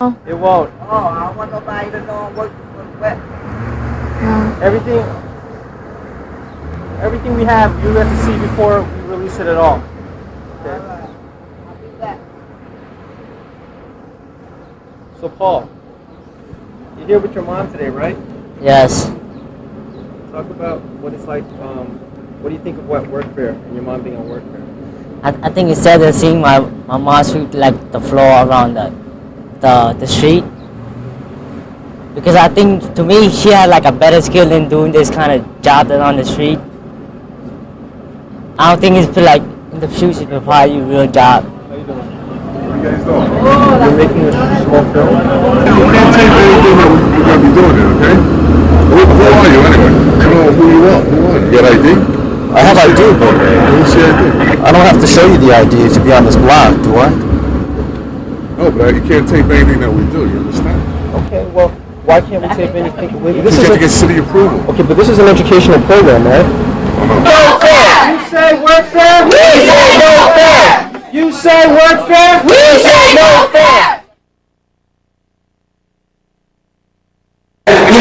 It won't. Oh, I don't want nobody to know I'm working for the web. Everything we have, you have to see before we release it at all. Okay. Alright. I'll be back. So Paul, you're here with your mom today, right? Yes. Talk about what it's like. What do you think of what workfare and your mom being on workfare? I think instead of seeing my mom sweep like the floor around the street, because I think to me she had like a better skill in doing this kind of job than on the street. I don't think it's like in the future will probably do a real job. How you doing? What you guys doing? We're making a small film. You can't take anything that we're going to be doing here, okay? Who are you anyway? I don't know who you are. Who are you? You got ID? I have ID, but What's your ID? I don't have to show you the ID to be on this block, do I? No, but you can't tape anything that we do, you understand? Okay, well, why can't we tape anything? This you have to get city approval. Okay, but this is an educational program, right? No fair! You say work fair? We say no fair! You say work fair? We say no fair! You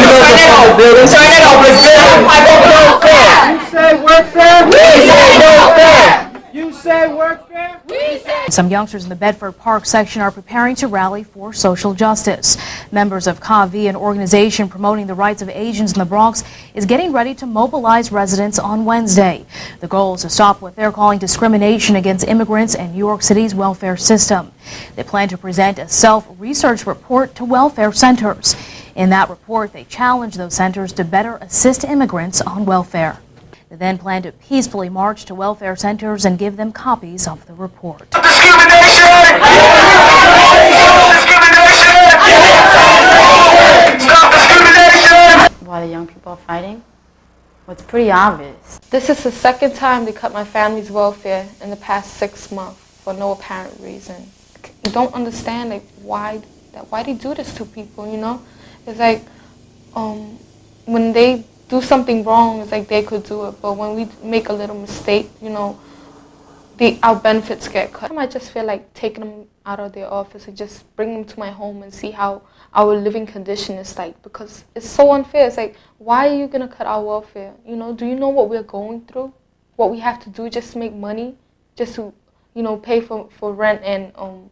say work fair? We say no fair! You say work fair? We say. Some youngsters in the Bedford Park section are preparing to rally for social justice. Members of CAAAV, an organization promoting the rights of Asians in the Bronx, is getting ready to mobilize residents on Wednesday. The goal is to stop what they're calling discrimination against immigrants and New York City's welfare system. They plan to present a self-research report to welfare centers. In that report, they challenge those centers to better assist immigrants on welfare. They then plan to peacefully march to welfare centers and give them copies of the report. Discrimination! Stop discrimination! Why the young people are fighting? Well, it's pretty obvious. This is the second time they cut my family's welfare in the past 6 months for no apparent reason. I don't understand like why they do this to people, you know? It's like when they do something wrong, it's like they could do it, but when we make a little mistake, you know, our benefits get cut. I just feel like taking them out of their office and just bring them to my home and see how our living condition is like, because it's so unfair. It's like, why are you going to cut our welfare? You know, do you know what we're going through? What we have to do just to make money, just to, you know, pay for rent and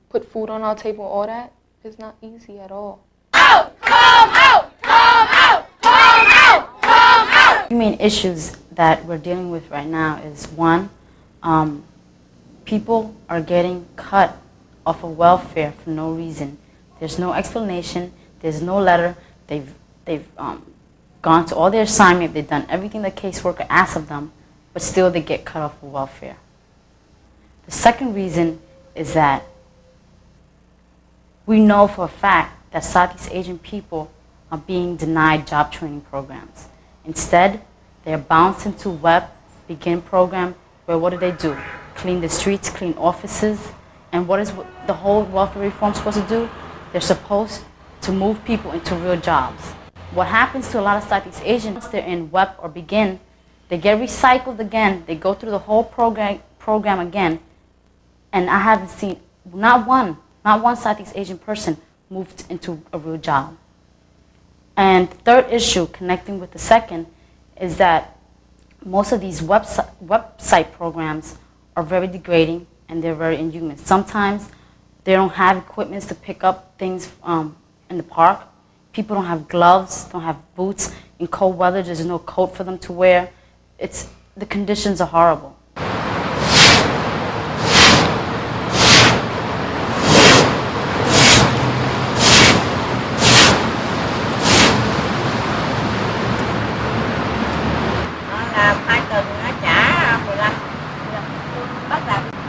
put food on our table, all that? It's not easy at all. Out! Come out! Come out! Come out! Come out! The main issues that we're dealing with right now is one, people are getting cut off of welfare for no reason. There's no explanation. There's no letter. They've gone to all their assignment. They've done everything the caseworker asks of them, but still they get cut off of welfare. The second reason is that we know for a fact that Southeast Asian people are being denied job training programs. Instead, they are bounced into begin program where what do? Clean the streets, clean offices, and what is the whole welfare reform supposed to do? They're supposed to move people into real jobs. What happens to a lot of Southeast Asians, once they're in WEP or begin, they get recycled again, they go through the whole program again, and I haven't seen not one Southeast Asian person moved into a real job. And the third issue, connecting with the second, is that most of these website programs are very degrading and they're very inhuman. Sometimes they don't have equipment to pick up things in the park. People don't have gloves, don't have boots. In cold weather, there's no coat for them to wear. The conditions are horrible.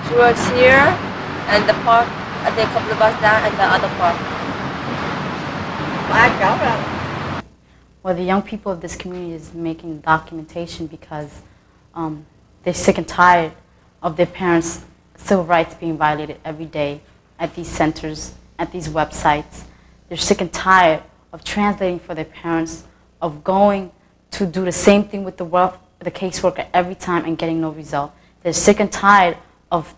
She works here and the park, I think a couple of us down and the other park. Well, the young people of this community is making documentation because they're sick and tired of their parents' civil rights being violated every day at these centers, at these websites. They're sick and tired of translating for their parents, of going to do the same thing with the caseworker every time and getting no result. They're sick and tired of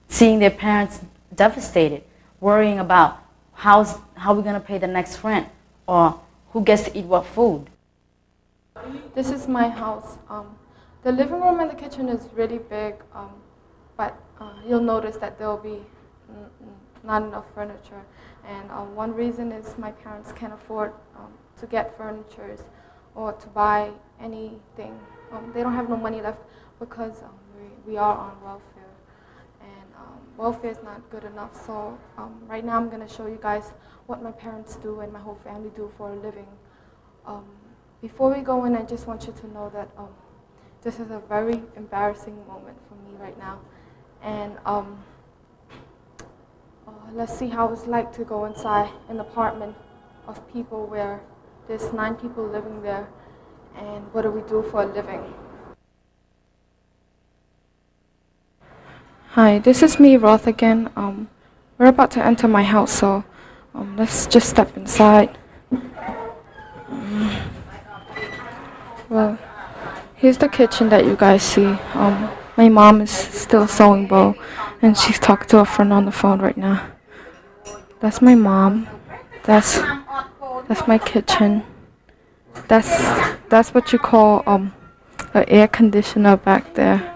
seeing their parents devastated, worrying about how are we going to pay the next rent? Or who gets to eat what food? This is my house. The living room and the kitchen is really big, but you'll notice that there'll be not enough furniture. And one reason is my parents can't afford to get furniture or to buy anything. They don't have no money left because we are on welfare. And welfare is not good enough. So right now I'm going to show you guys what my parents do and my whole family do for a living. Before we go in, I just want you to know that this is a very embarrassing moment for me right now. And let's see how it's like to go inside an apartment of people where there's 9 people living there, and what do we do for a living. Hi, this is me, Roth, again. We're about to enter my house, so let's just step inside. Well, here's the kitchen that you guys see. My mom is still sewing bow, and she's talking to a friend on the phone right now. That's my mom. That's my kitchen. That's what you call an air conditioner back there.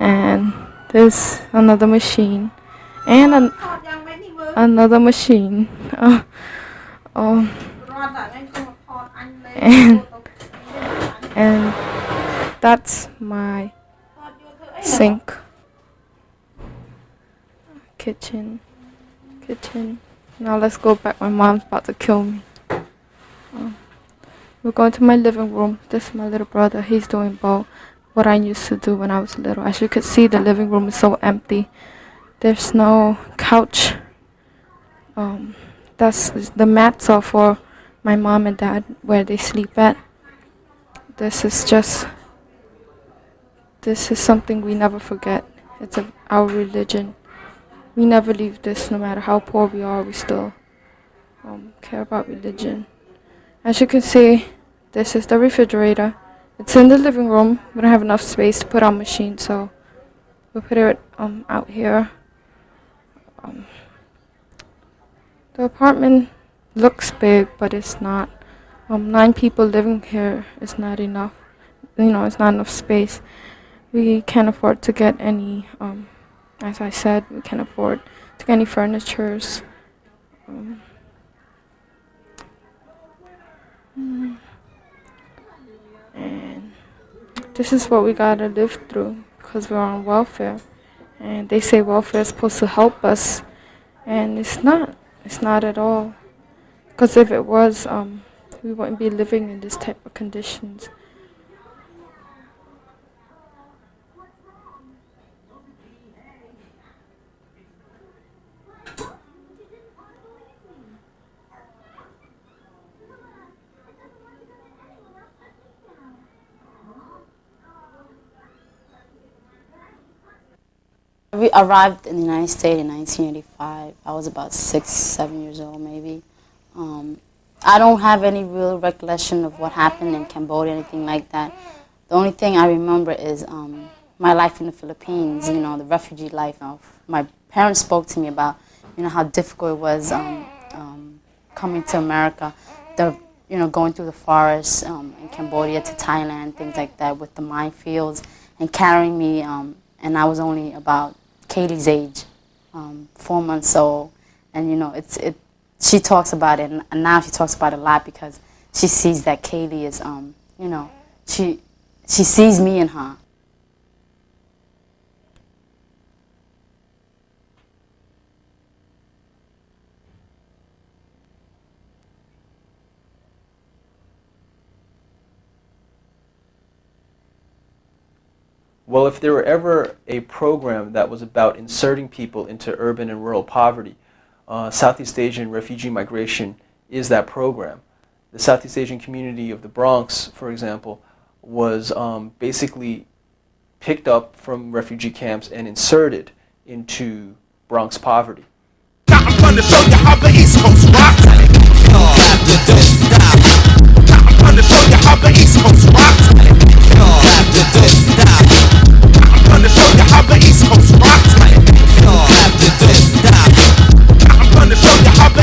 And there's another machine, and another machine. And that's my sink. Kitchen. Now let's go back. My mom's about to kill me. We're going to my living room. This is my little brother. He's doing bow. What I used to do when I was little. As you can see, the living room is so empty. There's no couch. The mats are for my mom and dad where they sleep at. This is something we never forget. It's our religion. We never leave this. No matter how poor we are, we still care about religion. As you can see, this is the refrigerator. It's in the living room. We don't have enough space to put our machine, so we'll put it out here. The apartment looks big, but it's not. 9 people living here is not enough. It's not enough space. We can't afford to get any, as I said, we can't afford to get any furnitures. And this is what we gotta live through because we're on welfare. And they say welfare is supposed to help us, and it's not. It's not at all. Because if it was, we wouldn't be living in this type of conditions. We arrived in the United States in 1985. I was about 6, 7 years old, maybe. I don't have any real recollection of what happened in Cambodia, anything like that. The only thing I remember is my life in the Philippines, the refugee life. My parents spoke to me about, how difficult it was coming to America, going through the forests in Cambodia to Thailand, things like that, with the minefields, and carrying me, and I was only about Katie's age, 4 months old, and she talks about it, and now she talks about it a lot because she sees that Katie is, she sees me in her. Well, if there were ever a program that was about inserting people into urban and rural poverty, Southeast Asian refugee migration is that program. The Southeast Asian community of the Bronx, for example, was basically picked up from refugee camps and inserted into Bronx poverty. Now I'm gonna show you how the East Coast rocks. Now I'm gonna show you how the East Coast rocks. I'm gonna show you how the East Coast rocks. I'm gonna show you how the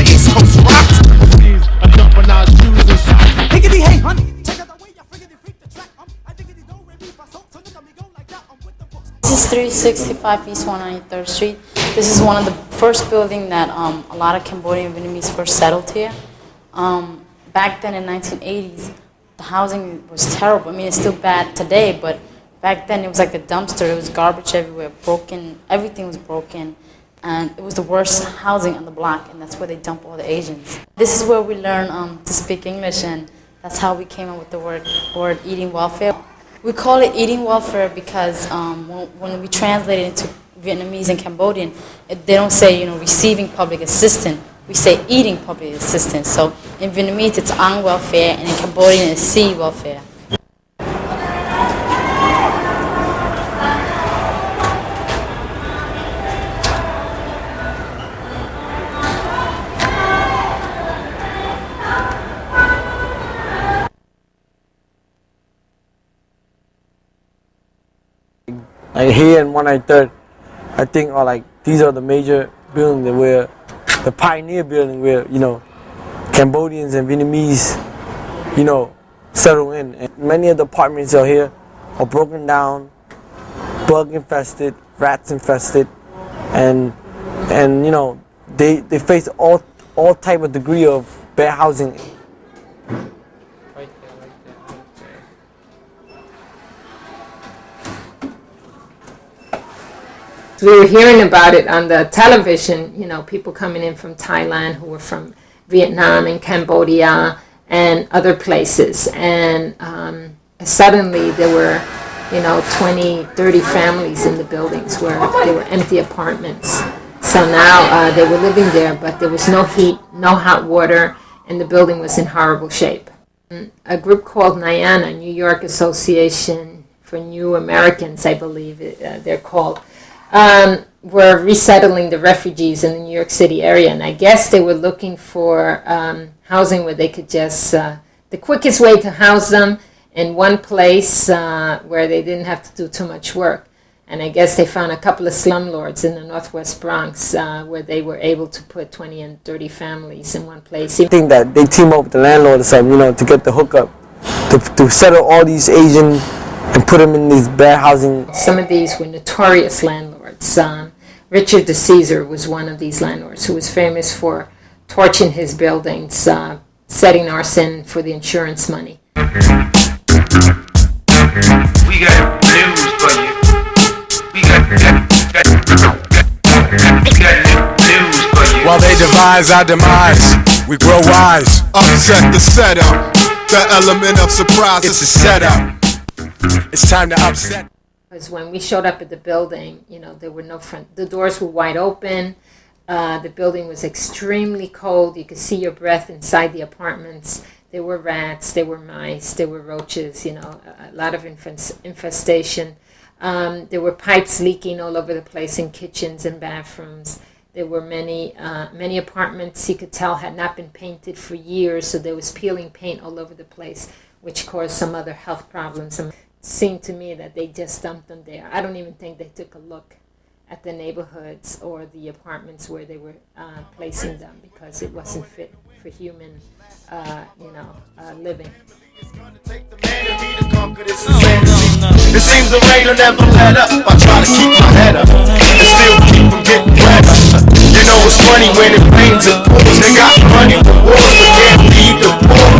365 East 193rd Street. This is one of the first buildings that a lot of Cambodian Vietnamese first settled here. Back then in 1980s, the housing was terrible. I mean, it's still bad today, but back then it was like a dumpster. It was garbage everywhere, broken, everything was broken. And it was the worst housing on the block, and that's where they dump all the Asians. This is where we learn to speak English, and that's how we came up with the word eating welfare. We call it eating welfare because when we translate it into Vietnamese and Cambodian, they don't say, you know, receiving public assistance. We say eating public assistance. So in Vietnamese it's ăn welfare, and in Cambodian it's si welfare. Like here in 193rd, I think are like these are the major buildings where the pioneer building where, you know, Cambodians and Vietnamese, you know, settle in. And many of the apartments out here are broken down, bug infested, rats infested, and you know, they face all type of degree of bad housing. We were hearing about it on the television, you know, people coming in from Thailand who were from Vietnam and Cambodia and other places. And suddenly there were, you know, 20, 30 families in the buildings where they were empty apartments. So now they were living there, but there was no heat, no hot water, and the building was in horrible shape. A group called NYANA, New York Association for New Americans, I believe they're called, were resettling the refugees in the New York City area, and I guess they were looking for housing where they could just, the quickest way to house them in one place where they didn't have to do too much work. And I guess they found a couple of slumlords in the northwest Bronx where they were able to put 20 and 30 families in one place. I think that they team up with the landlord or something, you know, to get the hookup, to settle all these Asian and put them in these bad housing. Some of these were notorious landlords. Richard DeCesar was one of these landlords who was famous for torching his buildings, setting arson for the insurance money. We got news for you. We got news for you. While they devise our demise, we grow wise. Upset the setup. The element of surprise is a setup. It's time to upset. Because when we showed up at the building, you know, there were no front, the doors were wide open. The building was extremely cold. You could see your breath inside the apartments. There were rats, there were mice, there were roaches, you know, a lot of infestation. There were pipes leaking all over the place in kitchens and bathrooms. There were many apartments you could tell had not been painted for years, so there was peeling paint all over the place, which caused some other health problems. It seemed to me that they just dumped them there. I don't even think they took a look at the neighborhoods or the apartments where they were placing them because it wasn't fit for human, living. It seems the rain will never let up. I try to keep my head up and still keep from getting wetter. You know it's funny when it rains and pours. They got money for wars, but can't feed the poor.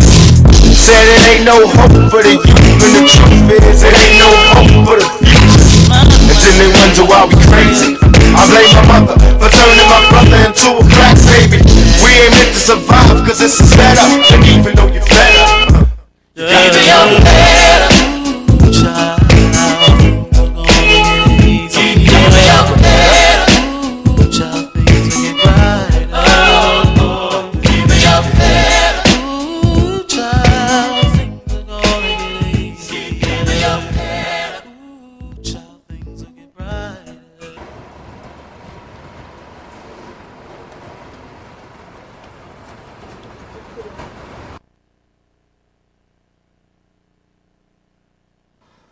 Said it ain't no hope for the youth, and the truth is it ain't no hope for the future. And then they wonder why we crazy. I blame my mother for turning my brother into a black baby. We ain't meant to survive cause this is better. And even though you're better, even you're better, child, even you're better, child, things will get brighter. Even you're better, child, things are gonna get easy. Even you're better, child, things will get brighter.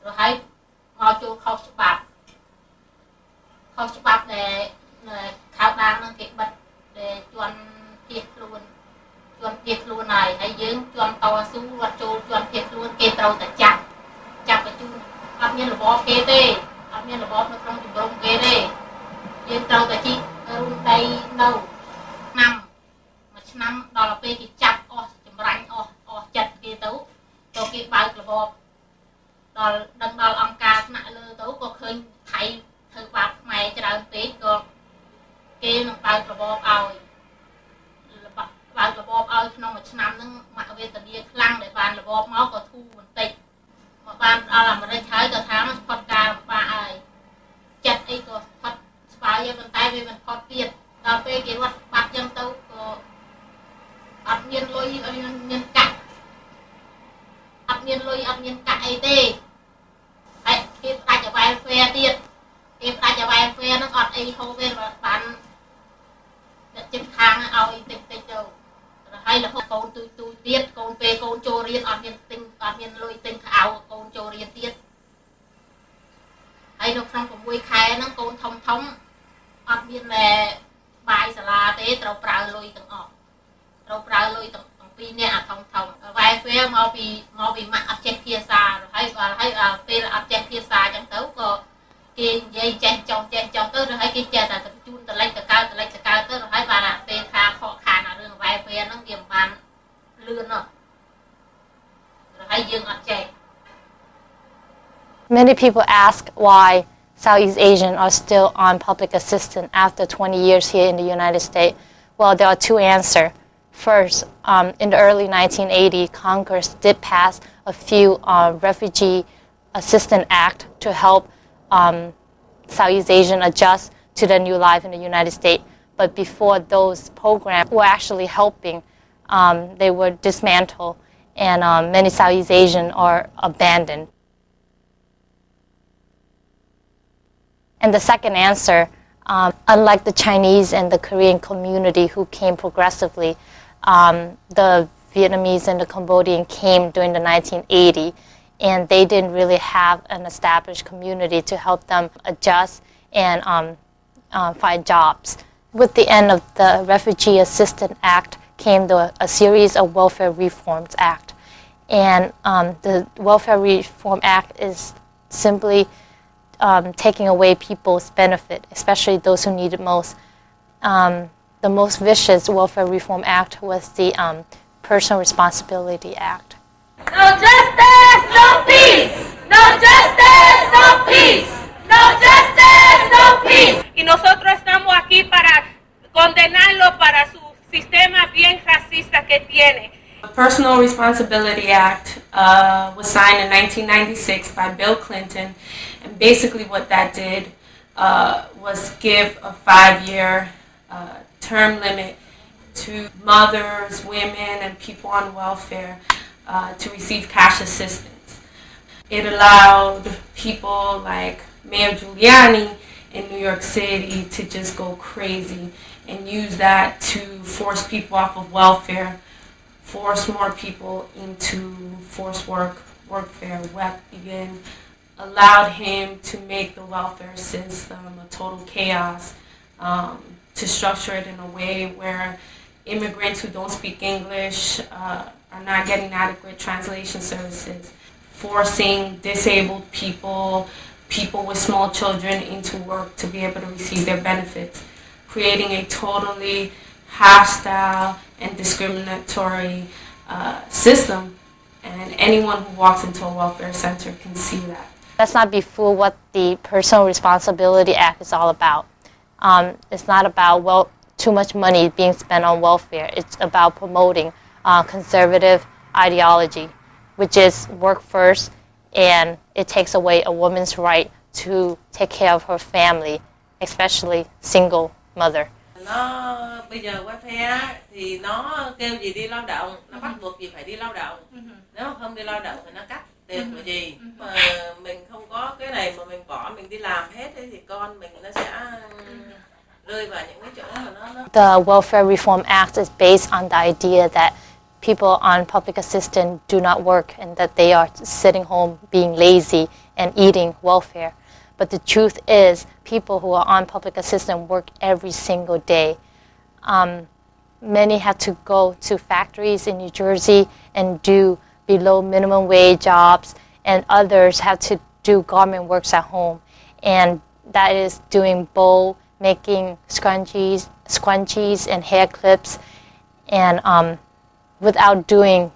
Rồi hay ngồi chỗ khócច្បាប់để khảo đăng năng kịch bật để chuẩn tiết luôn này hay dưỡng chuẩn tàu su vật chỗ chuẩn tiết luôn kê trâu ta chặt cái chú áp nhiên là bó kê tê áp nhiên là bó nó không chụp រុំគេទេយើងត្រូវតែជីករុំដីនៅឆ្នាំដល់ពេលគេចាប់អស់ចម្រាញ់អស់ចិត្តគេទៅក៏គេបើករបបដល់ដឹងដល់អង្គការថ្នាក់លើទៅក៏ឃើញថៃធ្វើបាបខ្មែរច្រើនពេកក៏គេនឹងបើករបបឲ្យក្នុងមួយឆ្នាំហ្នឹងមកវេទនាខ្លាំងដែលបានរបបមកក៏ធូរបន្តិចមកបានដល់អាមេរិកហើយក៏ថាផុតការលំបាកហើយចិត្តអីក៏ផុតស្បើយប៉ុន្តែវាមិនផុតទៀតដល់ពេលគេរត់បាត់ចឹងទៅក៏អត់មានលុយអត់មានកាក់អត់មានលុយអត់មានកាក់អីទេហើយគេផ្ដាច់ឲ្យ welfare ទៀតគេផ្ដាច់ឲ្យ welfare ហ្នឹងអត់អីហូបទេបានអ្នកជិតខាងឲ្យតិចទៅហើយរហូតកូនទូចទៀតកូនពេលកូនចូលរៀនអត់មានលុយទិញខោកូនចូលរៀនទៀតហើយនៅក្នុង6ខែហ្នឹងកូនធំអត់មានតែបាយសាលាទេត្រូវប្រើលុយទាំងអស់ត្រូវប្រើលុយទាំងពីរនាក់អាធំwelfare មកពីម៉ាក់អត់ចេះភាសាហើយពេលអត់ចេះភាសាអញ្ចឹងទៅក៏គេនិយាយចេះចង់ទៅហើយគេចេះតែជូនតលិចតកើទៅហើយបានពេលថាខកខានរឿង welfare ហ្នឹងវាមិនបានលឿនទេហើយយើងអត់ចេះ Many people ask why Southeast Asians are still on public assistance after 20 years here in the United States. Well, there are two answers. First, in the early 1980s, Congress did pass a few Refugee Assistance Act to help Southeast Asian adjust to their new life in the United States. But before those programs were actually helping, they were dismantled and many Southeast Asians are abandoned. And the second answer, unlike the Chinese and the Korean community who came progressively, the Vietnamese and the Cambodian came during the 1980s, and they didn't really have an established community to help them adjust and find jobs. With the end of the Refugee Assistance Act came a series of Welfare Reforms Act. And the Welfare Reform Act is simply taking away people's benefit, especially those who need it most. The most vicious Welfare Reform Act was the Personal Responsibility Act. No justice, no peace. No justice, no peace. No justice, no peace. Y nosotros estamos aquí para condenarlo para su sistema bien racista que tiene. The Personal Responsibility Act was signed in 1996 by Bill Clinton, and basically what that did was give a 5-year term limit to mothers, women, and people on welfare to receive cash assistance. It allowed people like Mayor Giuliani in New York City to just go crazy and use that to force people off of welfare, force more people into forced workfare, WEP begin, allowed him to make the welfare system a total chaos, to structure it in a way where immigrants who don't speak English are not getting adequate translation services, forcing disabled people, people with small children into work to be able to receive their benefits, creating a totally hostile and discriminatory system. And anyone who walks into a welfare center can see that. Let's not be fooled what the Personal Responsibility Act is all about. It's not about too much money being spent on welfare. It's about promoting conservative ideology, which is work first, and it takes away a woman's right to take care of her family, especially single mother. Bây giờ welfare thì nó kêu gì đi lao động, nó bắt buộc gì phải đi lao động. Nếu mà không đi lao động thì nó cắt tiền của gì. Mà mình không có cái này mà mình bỏ mình đi làm hết thì con mình nó sẽ rơi vào những cái chỗ mà nó. The Welfare Reform Act is based on the idea that people on public assistance do not work and that they are sitting home being lazy and eating welfare. But the truth is, people who are on public assistance work every single day. Many have to go to factories in New Jersey and do below minimum wage jobs, and others have to do garment works at home. And that is doing bowl making, scrunchies and hair clips, and without doing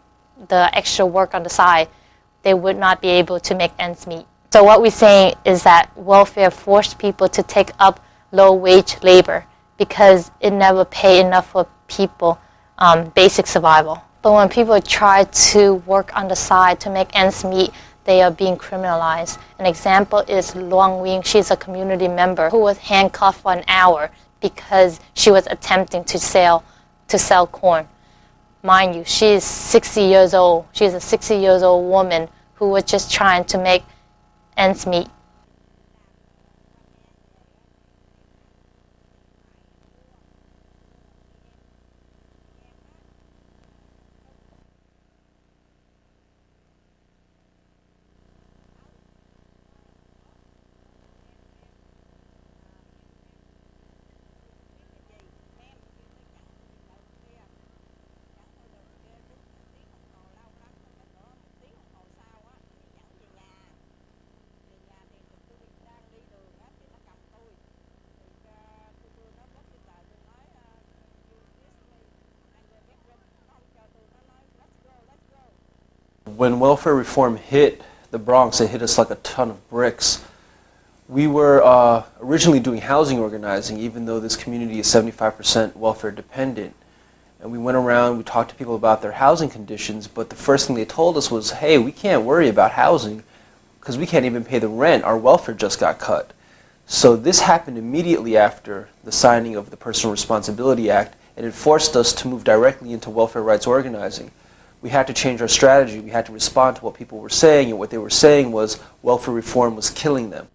the extra work on the side, they would not be able to make ends meet. So what we're saying is that welfare forced people to take up low-wage labor because it never paid enough for people basic survival. But when people try to work on the side to make ends meet, they are being criminalized. An example is Luang Wing. She's a community member who was handcuffed for an hour because she was attempting to sell corn. Mind you, she is 60 years old. She's a 60-year-old woman who was just trying to make ends meet. When welfare reform hit the Bronx, it hit us like a ton of bricks. We were originally doing housing organizing, even though this community is 75% welfare dependent. And we went around, we talked to people about their housing conditions, but the first thing they told us was, hey, we can't worry about housing because we can't even pay the rent. Our welfare just got cut. So this happened immediately after the signing of the Personal Responsibility Act, and it forced us to move directly into welfare rights organizing. We had to change our strategy. We had to respond to what people were saying, and what they were saying was welfare reform was killing them.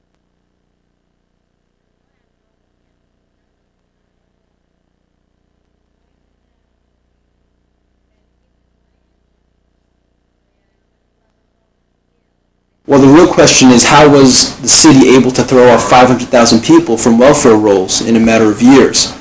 Well, the real question is, how was the city able to throw off 500,000 people from welfare rolls in a matter of years?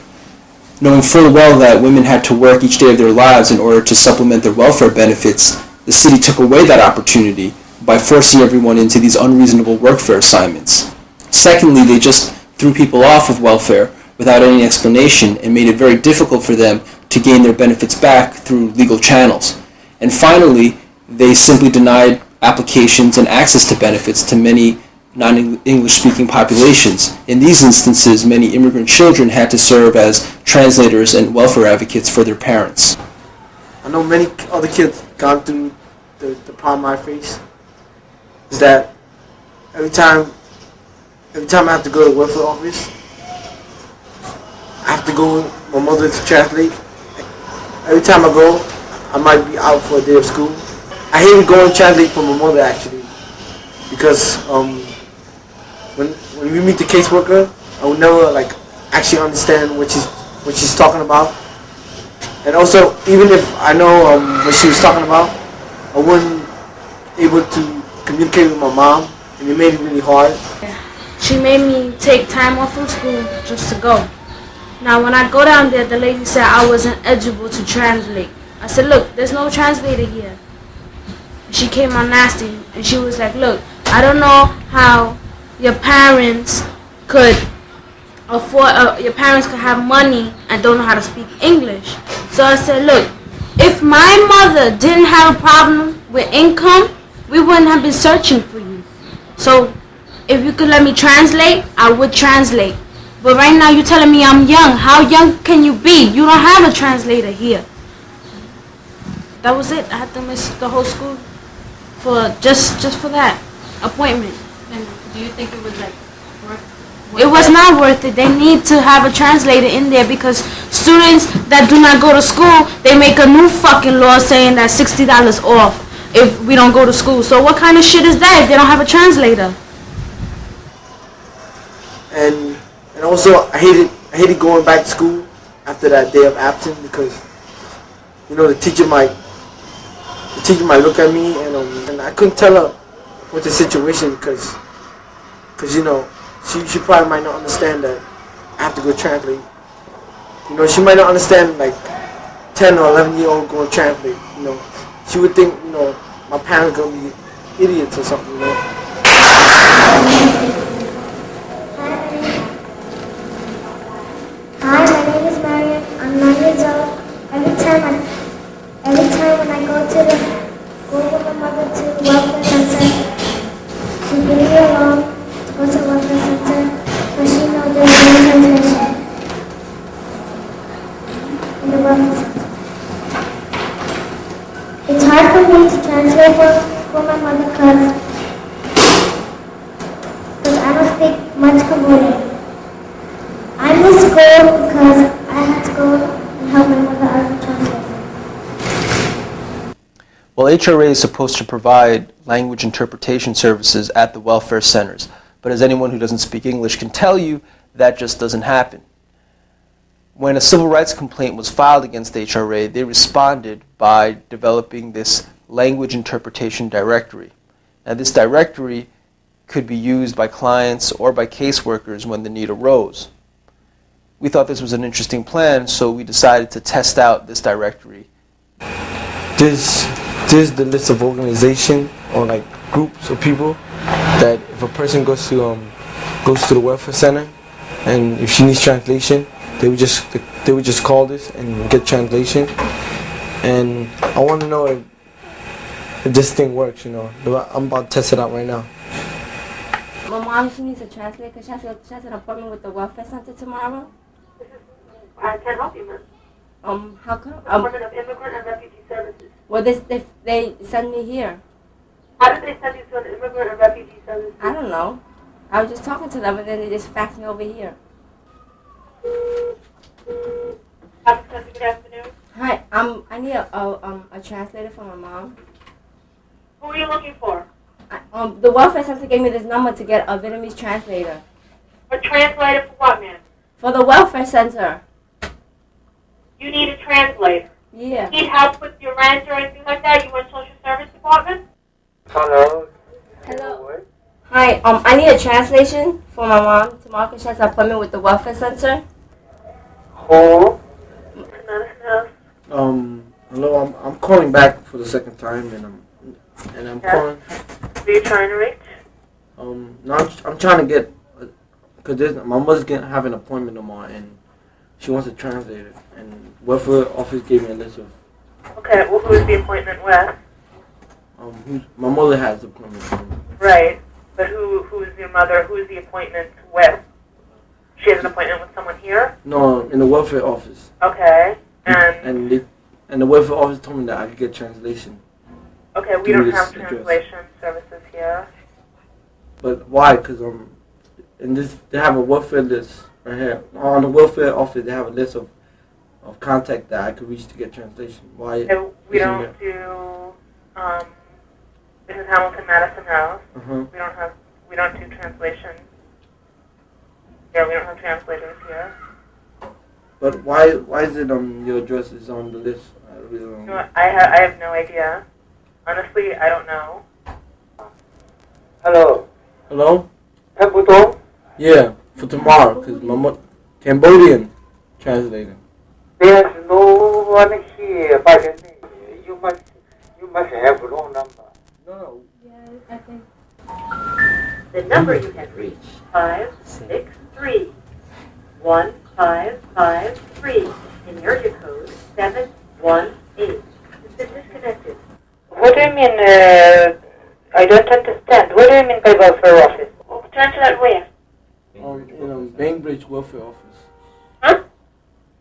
Knowing full well that women had to work each day of their lives in order to supplement their welfare benefits, the city took away that opportunity by forcing everyone into these unreasonable workfare assignments. Secondly, they just threw people off of welfare without any explanation and made it very difficult for them to gain their benefits back through legal channels. And finally, they simply denied applications and access to benefits to many non-English speaking populations. In these instances, many immigrant children had to serve as translators and welfare advocates for their parents. I know many other kids gone through the problem I face. Is that every time I have to go to the welfare office, I have to go with my mother to translate. Every time I go, I might be out for a day of school. I hated going to translate for my mother actually, because when we meet the caseworker, I would never actually understand what she's talking about. And also, even if I know what she was talking about, I wasn't able to communicate with my mom, and it made it really hard. She made me take time off from school just to go. Now when I go down there, the lady said I wasn't eligible to translate. I said, look, there's no translator here. She came out nasty, and she was like, look, I don't know how your parents could afford, your parents could have money and don't know how to speak English. So I said, look, if my mother didn't have a problem with income, we wouldn't have been searching for you. So if you could let me translate, I would translate. But right now you're telling me I'm young. How young can you be? You don't have a translator here. That was it. I had to miss the whole school for just for that appointment. And do you think it was worth It was not worth it. They need to have a translator in there because students that do not go to school, they make a new fucking law saying that $60 off if we don't go to school. So what kind of shit is that if they don't have a translator? And also I hated going back to school after that day of absence because the teacher might look at me and I couldn't tell her what the situation because she probably might not understand that I have to go translate. She might not understand 10 or 11-year-old going translate. She would think my parents gonna be idiots or something. go with my mother to the welfare center. She bring me along to go to the welfare center, but she knows there's no translation in the welfare center. It's hard for me to translate for my mother because I don't speak much Cambodian. I miss school because I had to go and help my mother out with translation. Well, HRA is supposed to provide language interpretation services at the welfare centers, but as anyone who doesn't speak English can tell you, that just doesn't happen. When a civil rights complaint was filed against HRA, they responded by developing this language interpretation directory. Now, this directory could be used by clients or by caseworkers when the need arose. We thought this was an interesting plan, so we decided to test out this directory. This is the list of organization or like groups of people that if a person goes to the welfare center and if she needs translation, they would just call this and get translation. And I want to know if this thing works, you know. I'm about to test it out right now. My mom, she needs a translator because she has an appointment with the welfare center tomorrow. I can't help you, ma'am. How come? Department of Immigrant and Refugee Services. Well, they send me here. How did they send you to an Immigrant and Refugee Services? I don't know. I was just talking to them and then they just faxed me over here. Good afternoon. Hi, I need a translator for my mom. Who are you looking for? The welfare center gave me this number to get a Vietnamese translator. A translator for what, ma'am? For the welfare center. You need a translator. Yeah. Need help with your rent or anything like that? You want social service department? Hello. Hello. Hi, I need a translation for my mom tomorrow because she has an appointment with the welfare center. Who? Hello, I'm calling back for the second time and I'm calling. Who are you trying to reach? No, I'm trying to get, because my mother's having an appointment tomorrow and she wants a translator, and welfare office gave me a list of. Okay, well, who is the appointment with? My mother has an appointment. Right, but who is your mother? Who is the appointment with? She has an appointment with someone here? No, in the welfare office. Okay, and the welfare office told me that I could get translation. Okay, we don't have translation services here. But why? Because they have a welfare list right here. On the welfare office, they have a list of contact that I could reach to get translation. Why? Okay, we don't do. This is Hamilton Madison House. We don't do translation. Yeah, we don't have translators here. But why is it your address is on the list? I really don't know. You know what? I have no idea. Honestly, I don't know. Hello. Hello? Pepudong? Yeah, for tomorrow, because my Cambodian translator. There's no one here by the name. You must have a wrong number. No. Yes, I think. The number you have reached, 563 1553, in area code 718. It's been disconnected. What do you mean, I don't understand. What do you mean by welfare office? Translate where? Bainbridge Welfare Office. Huh?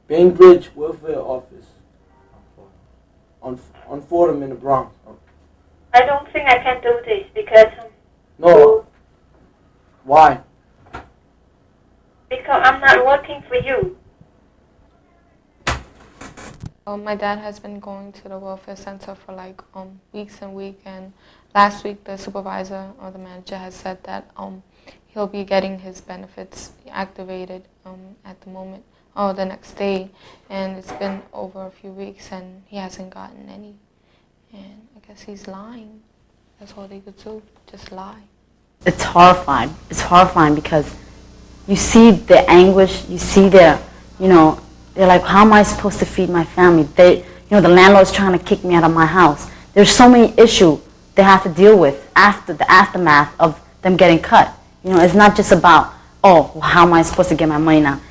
Bainbridge Welfare Office. On Fordham in the Bronx. I don't think I can do this because... No. Why? Because I'm not working for you. My dad has been going to the welfare center for like weeks and weeks, and last week the supervisor or the manager has said that he'll be getting his benefits activated at the moment, the next day, and it's been over a few weeks and he hasn't gotten any, and I guess he's lying. That's all they could do, just lie. It's horrifying. It's horrifying because you see the anguish, you see their, they're like, how am I supposed to feed my family? The landlord's trying to kick me out of my house. There's so many issues they have to deal with after the aftermath of them getting cut. It's not just about, how am I supposed to get my money now?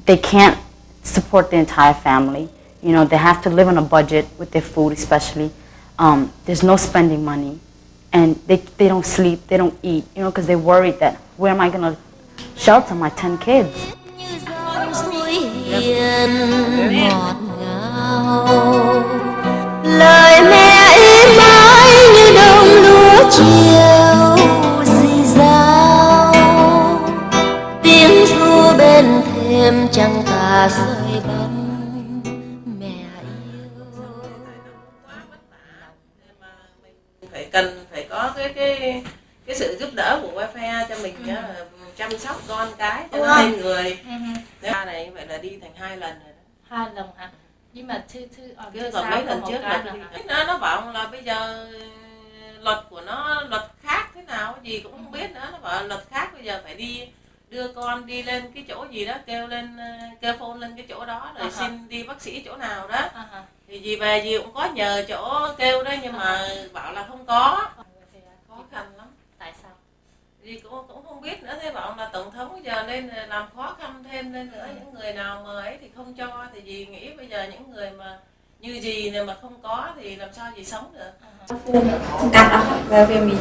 They can't support the entire family. You know, they have to live on a budget with their food especially. There's no spending money. And they don't sleep, they don't eat, you know, because they're worried that where am I going to shelter my 10 kids? Lời mẹ êm ái như đồng lúa chiều rì rào, tiếng ru bên thềm chẳng cả rơi bóng mẹ yêu. Phải cần phải có cái sự giúp đỡ của welfare cho mình chăm sóc con cái cho nó nên người. Nếu này vậy là đi thành 2 lần rồi đó. 2 lần hả? Nhưng mà chứ còn mấy lần trước là nó bảo là bây giờ luật của nó luật khác thế nào gì cũng không biết nữa, nó bảo luật khác bây giờ phải đi đưa con đi lên cái chỗ gì đó, kêu phone lên cái chỗ đó rồi xin đi bác sĩ chỗ nào đó. Thì dì về dì cũng có nhờ chỗ kêu đấy nhưng mà bảo là không có. Khó khăn lắm. Tại sao? Dì cũng không biết nữa, thế bảo là tổng thống bây giờ lên làm khó khăn thêm lên nữa, những người nào mà ấy thì không cho, thì dì nghĩ bây giờ những người mà như dì này mà không có thì làm sao dì sống được. Cắt đó, về mình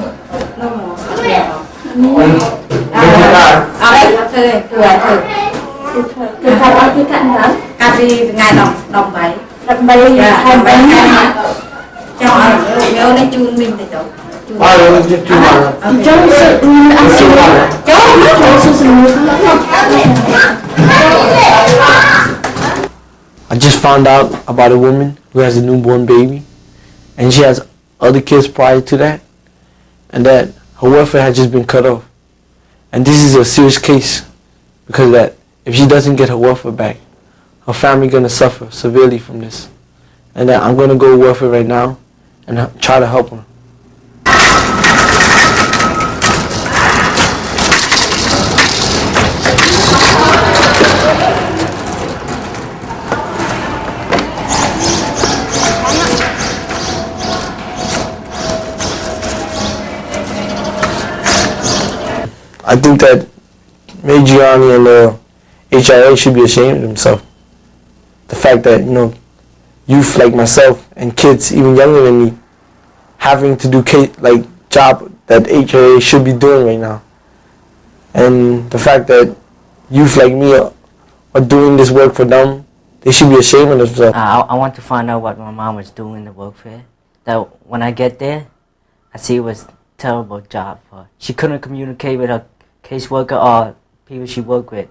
nó mỏ ở đây, thử thay áo cái cạnh đó, cắt đi ngày đồng bảy, hai bảy cho ở lên chun mình thì đâu. I just found out about a woman who has a newborn baby, and she has other kids prior to that, and that her welfare had just been cut off. And this is a serious case because that if she doesn't get her welfare back, her family gonna suffer severely from this. And that I'm gonna go to welfare right now and try to help her. I think that Gianni and HIA should be ashamed of themselves. The fact that, you know, youth like myself and kids even younger than me having to do job that HIA should be doing right now. And the fact that youth like me are doing this work for them, they should be ashamed of themselves. I want to find out what my mom was doing in the welfare. That when I get there, I see it was a terrible job for her. She couldn't communicate with her caseworker or people she worked with.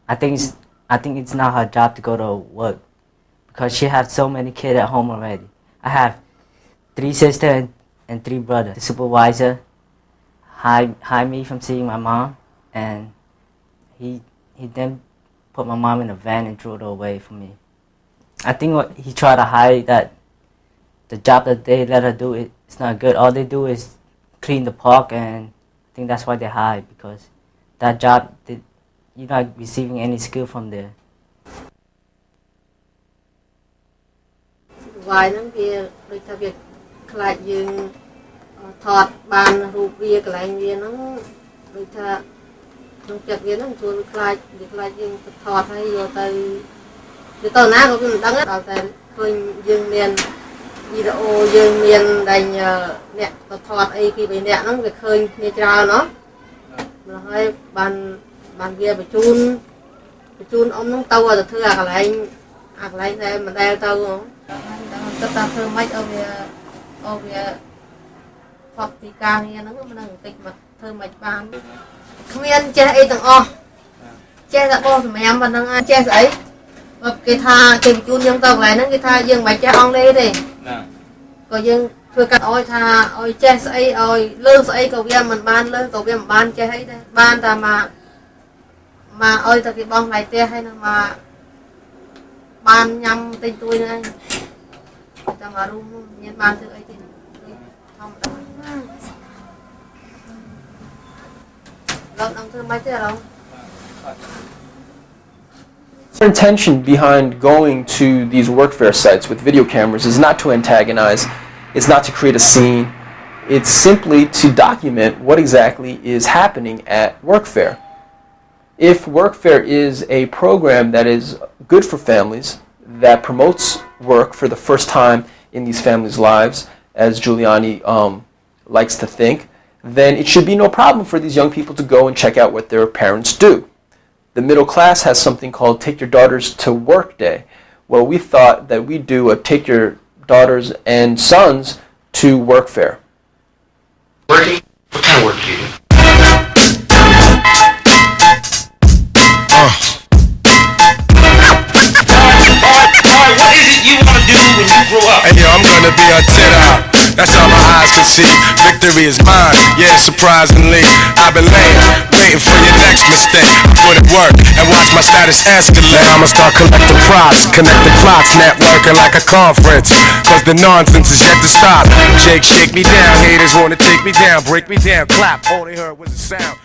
I think it's not her job to go to work because she has so many kids at home already. I have 3 sisters and 3 brothers. The supervisor hide me from seeing my mom, and he then put my mom in a van and threw it away from me. I think he tried to hide that the job that they let her do it's not good. All they do is clean the park, and I think that's why they hide, because that job you're not receiving any skill from there. Vài năm kia đôi ta việc lại dừng thọt bàn rụp bia cái lại bia nó đôi ta trong chặt bia nó chua lại việc lại dừng thọt hay vô tới từ tàu ná có cái đắng đào tại khơi dừng miền video dừng miền đành nè thọt ấy khi bị nè nó việc khơi như trào nó là hơi bàn bia bị chun ông nó tàu rồi thưa cái lại đây mà đeo tàu không tất cả thưa mấy ở về hoặc thì càng nghe nó đang tịch mà thưa mấy bàn nguyên che ấy từng che ra bo thì em mà đang che ấy cái tha cái chun dân tàu lại nó cái tha dân mấy che on đây đi còn dân thưa cả ôi tha ôi che ấy ôi lương ấy cầu viên mình ban lương cầu viên mình ban che ấy đây ban ta mà ơi ta cái bông này tia hay là mà ban nhâm tên tôi nữa ta mà rung nhiên ban thứ ấy thì không đâu đồng thư mấy thế đâu. Our intention behind going to these workfare sites with video cameras is not to antagonize, it's not to create a scene, it's simply to document what exactly is happening at workfare. If workfare is a program that is good for families, that promotes work for the first time in these families' lives, as Giuliani likes to think, then it should be no problem for these young people to go and check out what their parents do. The middle class has something called Take Your Daughters to Work Day. Well, we thought that we'd do a Take Your Daughters and Sons to Work Fair. Working? What kind of work do you do? What is it you want to do when you grow up? Hey yo, I'm gonna be a tenor. That's all my eyes can see. Victory is mine, yeah, surprisingly. I've been laying, waiting for your next mistake. Put it work and watch my status escalate. Now I'ma start collecting props, connecting plots, networking like a conference. Cause the nonsense is yet to stop. Jake, shake me down, haters wanna take me down, break me down, clap. All they heard was a sound.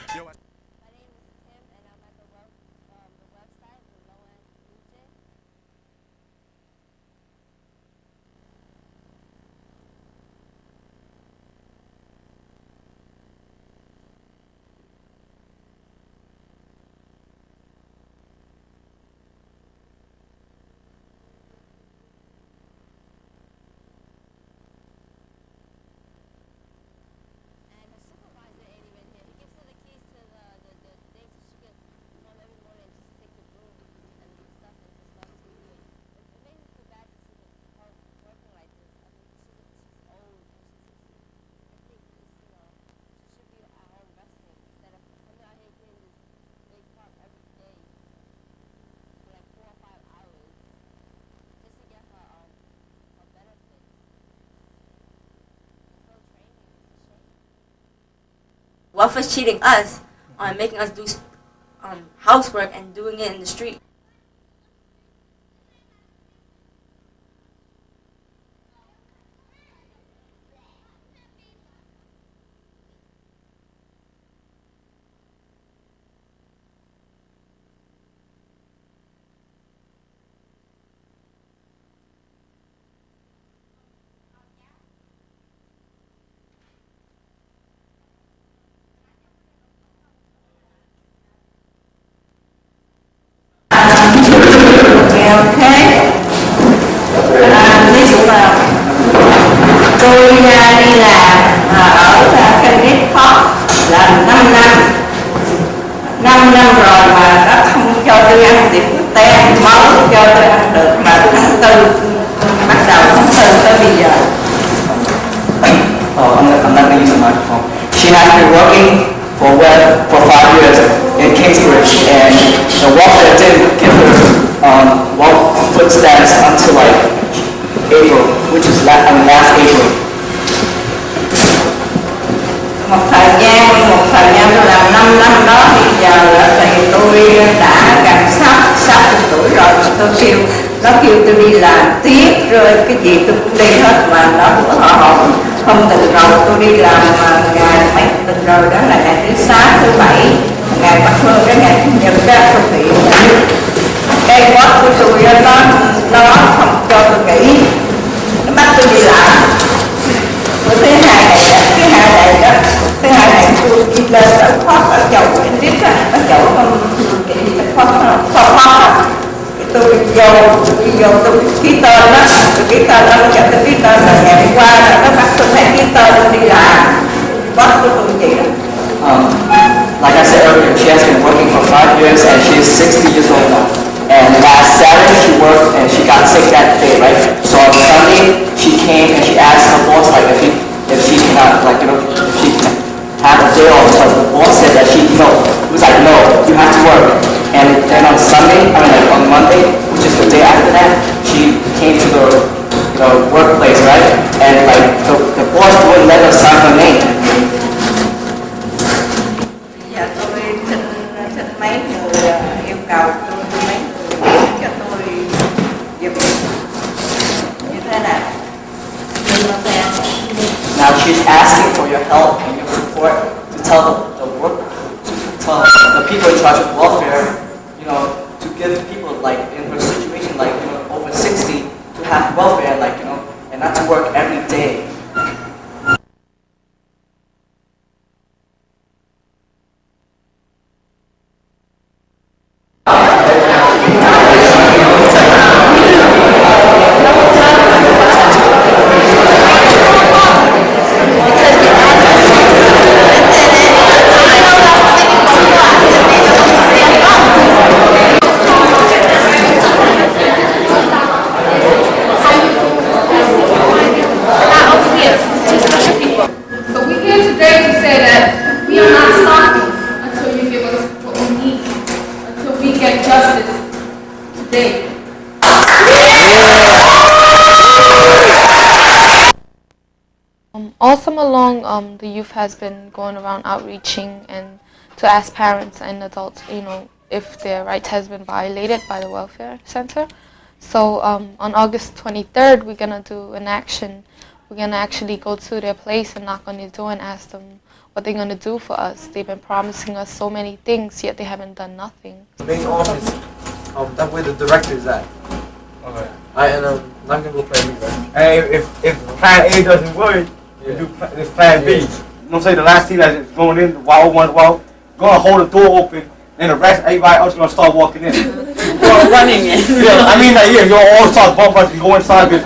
Welfare's cheating us on making us do housework and doing it in the street. Tôi đi làm ở Cambodian là 5 năm. 5 năm rồi mà nó không cho tôi ăn tiệm quốc tế, mới cho tôi ăn được mà tháng 4 bắt đầu tháng 4 tới bây giờ. Oh, I'm not going to use the microphone. She has been working for 5 years in Kingsbridge, and the welfare didn't give her food stamps until like April, which is last April. Một thời gian tôi làm 5 năm đó, bây giờ thì tôi đã gần 60 tuổi rồi, tôi kêu tôi đi làm tiếp, rồi cái gì tôi cũng đi hết mà nó không từ rồi tôi đi làm ngày mấy tuần rồi, đó là ngày thứ 6, thứ 7, ngày Bắc Phương, cái ngày Chủ nhật đó tôi bị cái boss của tôi nó không cho tôi nghỉ, nó bắt tôi đi làm. Bữa thứ hai này tôi đi lên ở Thoát ở chầu cái tiếp á, ở chầu không cái gì nó Thoát tôi vô tôi ký tên đó, tôi ký tên đó, tôi ký tên là ngày hôm qua là nó bắt tôi phải ký tên tôi đi làm, boss của tôi vậy đó. Like I said earlier, she has been working for 5 years and she is 60 years old now. And last Saturday she worked and she got sick that day, right? So on Sunday she came and she asked her boss like if she cannot, like, you know, if she can have a day off. So the boss said that she was like, no, you have to work. And then on Sunday, on Monday, which is the day after that, she came to the workplace, right? And like the boss wouldn't let her sign her name. Giờ tôi xin mấy người yêu cầu tôi mấy người cho tôi giúp như thế nào. Now she's asking for your help and your support to tell the people in charge of welfare, to give people like in her situation, like over 60, to have welfare, like and not to work every day. All summer long, the youth has been going around outreaching and to ask parents and adults, if their rights has been violated by the welfare center. So on August 23rd, we're gonna do an action. We're gonna actually go to their place and knock on their door and ask them what they're gonna do for us. They've been promising us so many things, yet they haven't done nothing. The main office, that's where the director is at. Okay. I'm gonna go plan B, right? Hey, if plan A doesn't work, you do this plan B. You know what I'm saying? The last team that's going in, the wild one, gonna hold the door open, and the rest, everybody else gonna start walking in. Running in. Yeah, I mean, you'll all start bumping and go inside. Because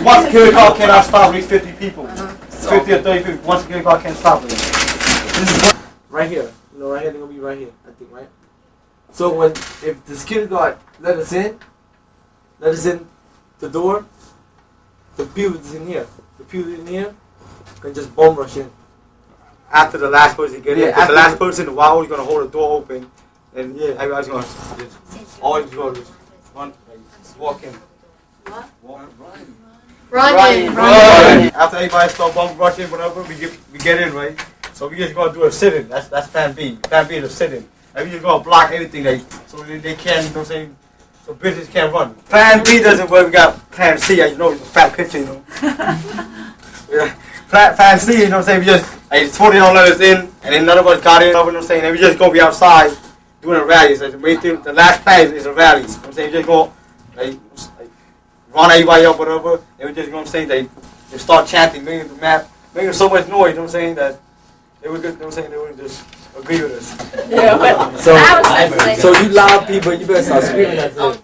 one security guard cannot stop these 50 people. 50 or 30 people. One security guard can't stop them. Right here. Right here, they're gonna be right here, I think, right? So if the security guard let us in the door, the people is in here. The people in here can just bomb rush in. After the last person get in. Yeah, After the last person, the wild is gonna hold the door open. And everybody's gonna always go just walk in. What? Run. After everybody start bum rushing, whatever, we get in, right? So we just gonna do a sit-in. That's plan B. Plan B is a sit-in. And we just gonna block everything so they can't, you know what I'm saying? So business can't run. Plan B doesn't work. We got plan C. It's a fat picture, Plan C, you know what I'm saying? We just 20 don't let us in, and then none of us got in. You know what I'm saying? And we just gonna be outside doing a rally. So the last plan is a rally. You know what I'm saying? We just go run everybody up, whatever, and we just, you know what I'm saying? They start chanting, making so much noise. You know what I'm saying? That they would, you know what I'm saying? They would just agree with us. Yeah, so you loud people, you better start screaming at them.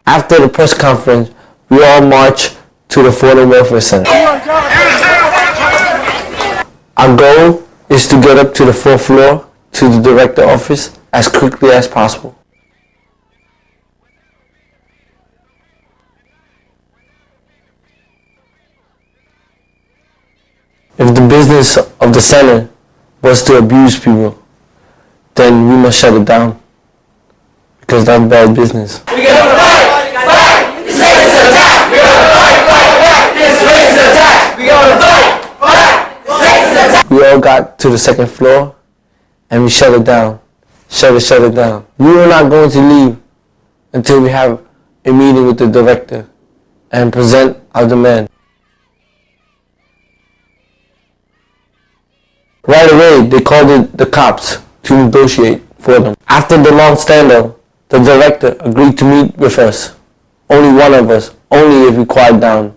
After the press conference, we all march to the Foreign Welfare Center. Our goal is to get up to the 4th floor to the director office as quickly as possible. If the business of the center was to abuse people, then we must shut it down, because that's bad business. We all got to the 2nd floor and we shut it down. Shut it down. We were not going to leave until we have a meeting with the director and present our demand. Right away, they called in the cops to negotiate for them. After the long standoff, the director agreed to meet with us. Only one of us, only if we quiet down.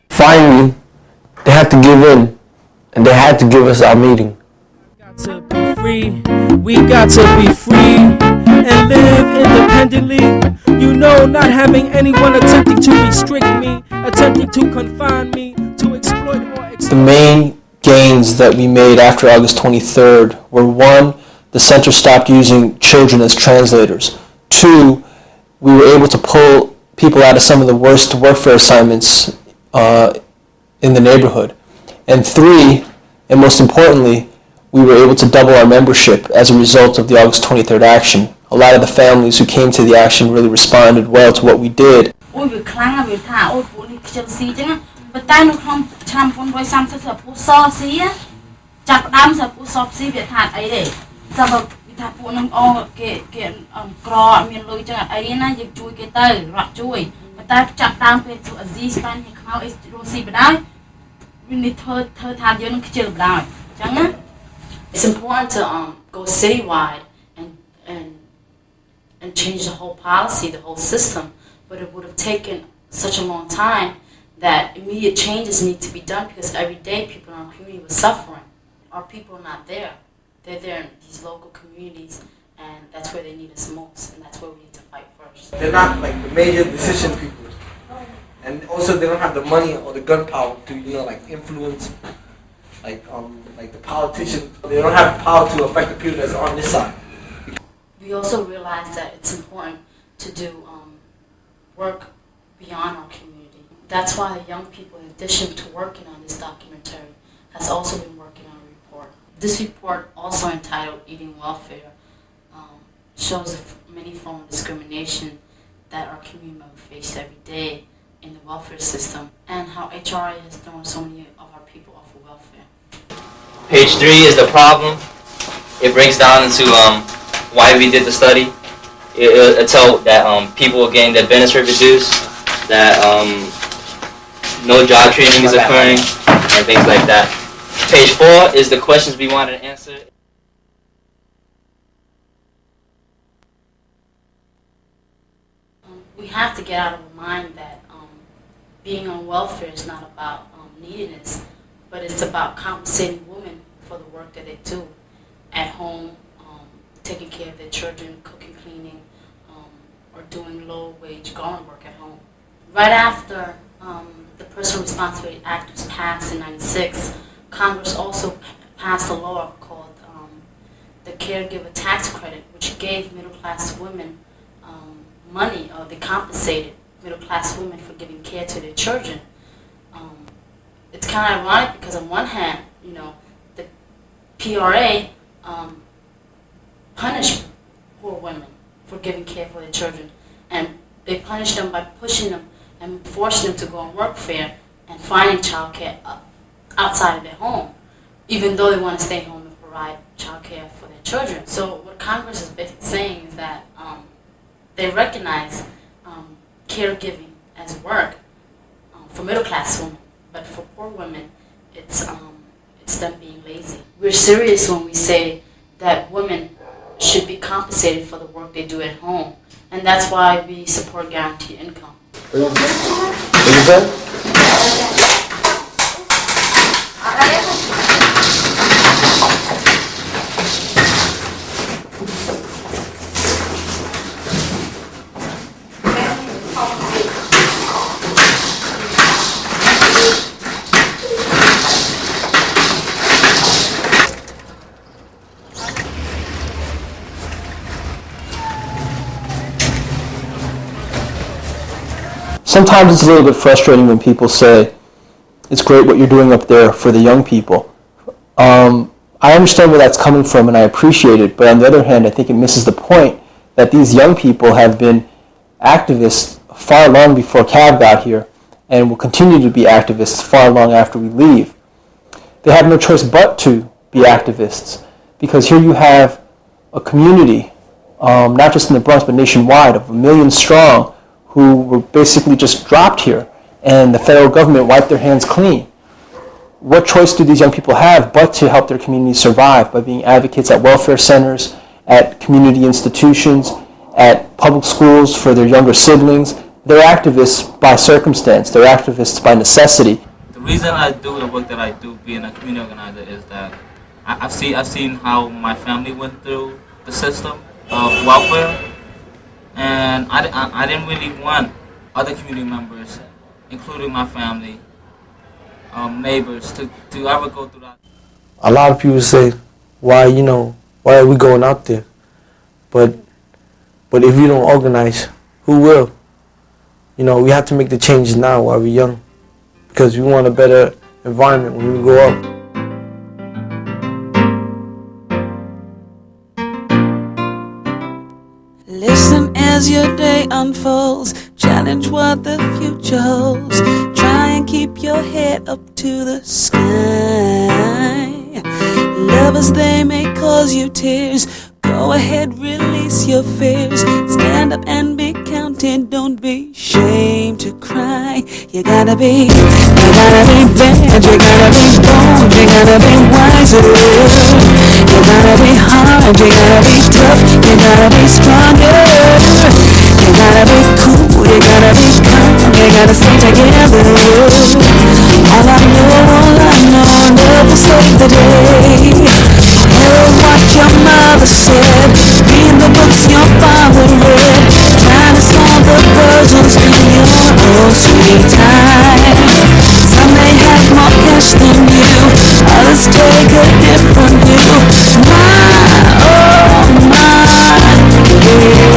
Finally, they had to give in, and they had to give us our meeting. We got to be free and live independently. Not having anyone attempting to restrict me, attempting to confine me, to exploit or The main gains that we made after August 23rd were: 1, the center stopped using children as translators. 2, we were able to pull people out of some of the worst workfare assignments in the neighborhood. And 3, and most importantly, we were able to double our membership as a result of the August 23rd action. A lot of the families who came to the action really responded well to what we did. It's important to go citywide and change the whole policy, the whole system, but it would have taken such a long time that immediate changes need to be done because every day people in our community were suffering. Our people are not there. They're there in these local communities, and that's where they need us most, and that's where we need to fight first. They're not like the major decision people. And also they don't have the money or the gunpowder to, like influence like the politicians. They don't have the power to affect the people that's on this side. We also realize that it's important to do work beyond our community. That's why the young people, in addition to working on this documentary, has also been working on a report. This report, also entitled Eating Welfare, shows the many forms of discrimination that our community members face every day in the welfare system, and how HRA has thrown so many of our people off of welfare. Page 3 is the problem. It breaks down into why we did the study. It told that people are getting their benefits reduced, that no job training is occurring, and things like that. Page 4 is the questions we wanted to answer. We have to get out of our mind that being on welfare is not about neediness, but it's about compensating women for the work that they do at home, taking care of their children, cooking, cleaning, or doing low-wage garment work at home. Right after the Personal Responsibility Act was passed in '96, Congress also passed a law called the Caregiver Tax Credit, which gave middle-class women money, or they compensated middle-class women for giving care to their children. It's kind of ironic because on one hand, the PRA punished poor women for giving care for their children, and they punish them by pushing them and forcing them to go on workfare and finding child care outside of their home, even though they want to stay home and provide child care for their children. So what Congress is basically saying is that they recognize caregiving as work for middle-class women, but for poor women, it's them being lazy. We're serious when we say that women should be compensated for the work they do at home, and that's why we support guaranteed income. Sometimes it's a little bit frustrating when people say, it's great what you're doing up there for the young people. I understand where that's coming from and I appreciate it, but on the other hand, I think it misses the point that these young people have been activists far long before CAAAV got here and will continue to be activists far long after we leave. They have no choice but to be activists because here you have a community, not just in the Bronx but nationwide, of 1 million strong who were basically just dropped here and the federal government wiped their hands clean. What choice do these young people have but to help their communities survive by being advocates at welfare centers, at community institutions, at public schools for their younger siblings? They're activists by circumstance. They're activists by necessity. The reason I do the work that I do, being a community organizer, is that I've seen how my family went through the system of welfare, and I didn't really want other community members, including my family, neighbors, to ever go through that. A lot of people say, why are we going out there? But if you don't organize, who will? We have to make the changes now while we're young, because we want a better environment when we grow up. Listen as your day unfolds, challenge what the future holds. Try and keep your head up to the sky. Lovers, they may cause you tears. Go ahead, release your fears. Stand up and be counted, don't be ashamed to cry. You gotta be bad, you gotta be bold, you gotta be wiser. You gotta be hard, you gotta be tough, you gotta be stronger. You gotta be cool, you gotta be calm, you gotta stay together. All I know, never save the day. Hear what your mother said, read the books your father read, trying to solve the puzzles in your own sweet time. Some may have more cash than you, others take a different view. My, oh my, yeah.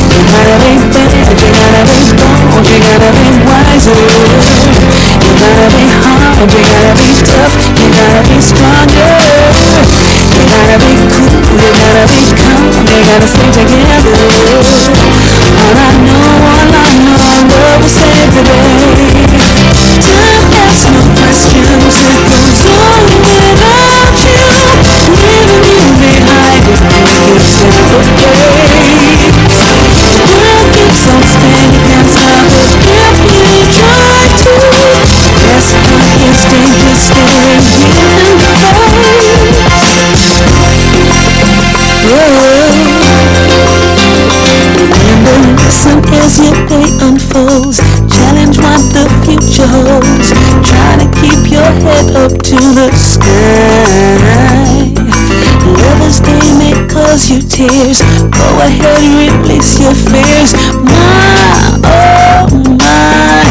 You gotta be bad, you gotta be bold, you gotta be wiser. You gotta be hard, you gotta be tough, you gotta be stronger. You gotta be cool, you gotta be calm, you gotta stay together. All I know, love will save the day. Time asks no questions, it goes on without you, leaving you behind if you step away. The world keeps on spinning, can't stop it if you try to. Best part is dangerous, staring you in the face. Remember, listen as your day unfolds. Challenge what the future holds. Try to keep your head up to the sky. Lovers, they may cause you tears. Go ahead, release your fears. My, oh my,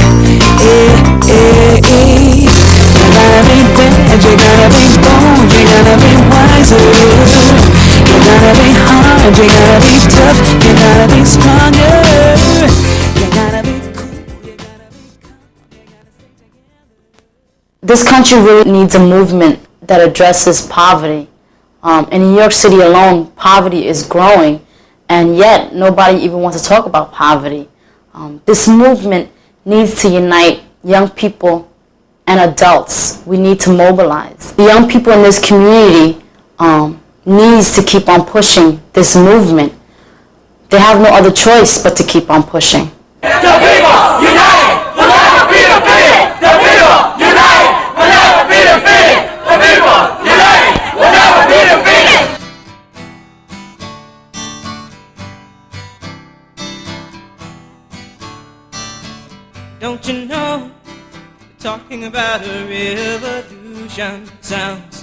eh, eh, eh. You gotta be bad, you gotta be bold, you gotta be wiser. You gotta be hard, you gotta be tough, you gotta be stronger. You gotta be cool, you gotta be calm, you gotta stay together. This country really needs a movement that addresses poverty. In New York City alone, poverty is growing, and yet nobody even wants to talk about poverty. This movement needs to unite young people and adults. We need to mobilize. The young people in this community needs to keep on pushing this movement. They have no other choice but to keep on pushing. The people united will never be defeated. The people united will never be defeated. The people united will never be defeated. Don't you know, talking about a revolution sounds.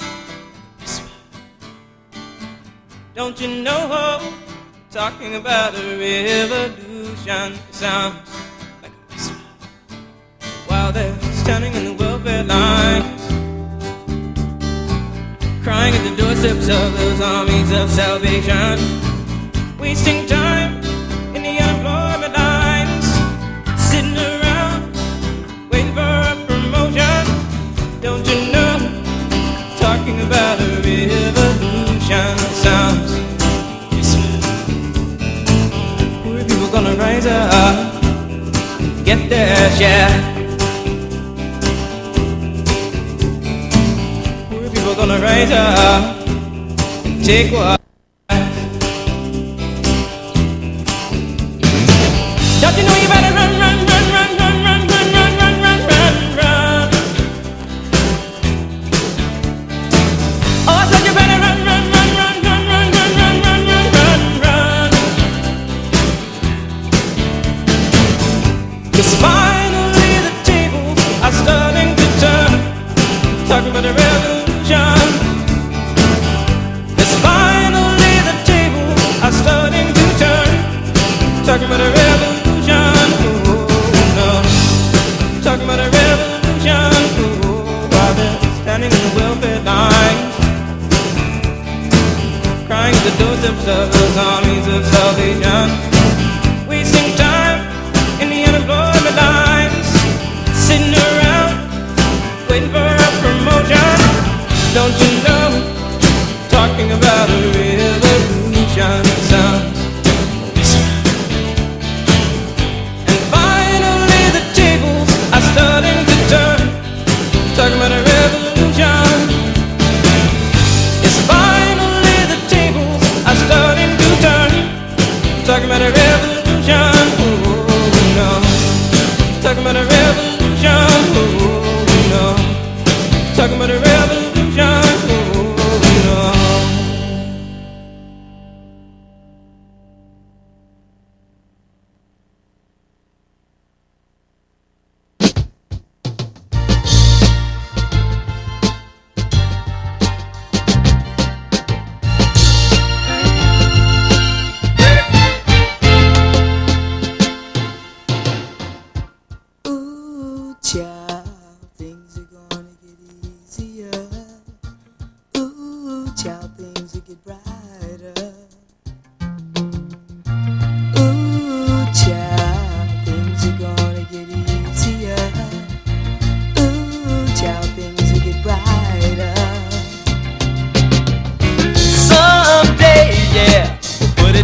Don't you know, talking about a revolution sounds like a whisper. While they're standing in the welfare lines, crying at the doorsteps of those armies of salvation, wasting time in the unemployment lines, sitting around waiting for a promotion. Don't you know, talking about a revolution sounds. Poor people gonna rise up, get their share. Poor people gonna rise up and take what. Don't you know you better run, run, run, run, run, run, run, run, run, run, run, run. Oh, I said you better run, run, run, run, run, run, run, run, run, run, run, run. 'Cause finally the tables are starting to turn. Talking about a revolution. 'Cause finally the tables are starting to turn. Talking about a revolution. Talking about a revolution, while they're standing in the welfare lines, crying at the doorsteps of those armies of salvation, wasting time in the unemployment lines, sitting around waiting for a promotion. Don't you know, talking about a revolution sounds. Starting to turn, talking about a revolution. Yes, finally the tables are starting to turn, talking about a revolution. Oh no, talking about a revolution. Oh no, talking about a revolution. Oh no.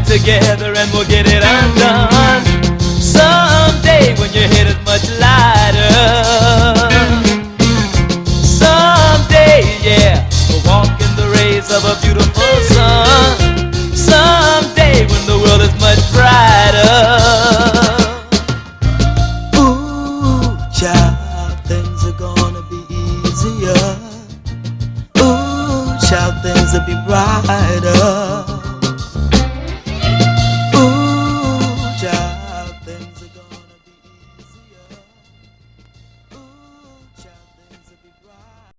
together and we'll get it undone. Someday when your head is much lighter, someday, yeah, we'll walk in the rays of a beautiful sun. Someday when the world is much brighter. Ooh, child, things are gonna be easier. Ooh, child, things will be brighter.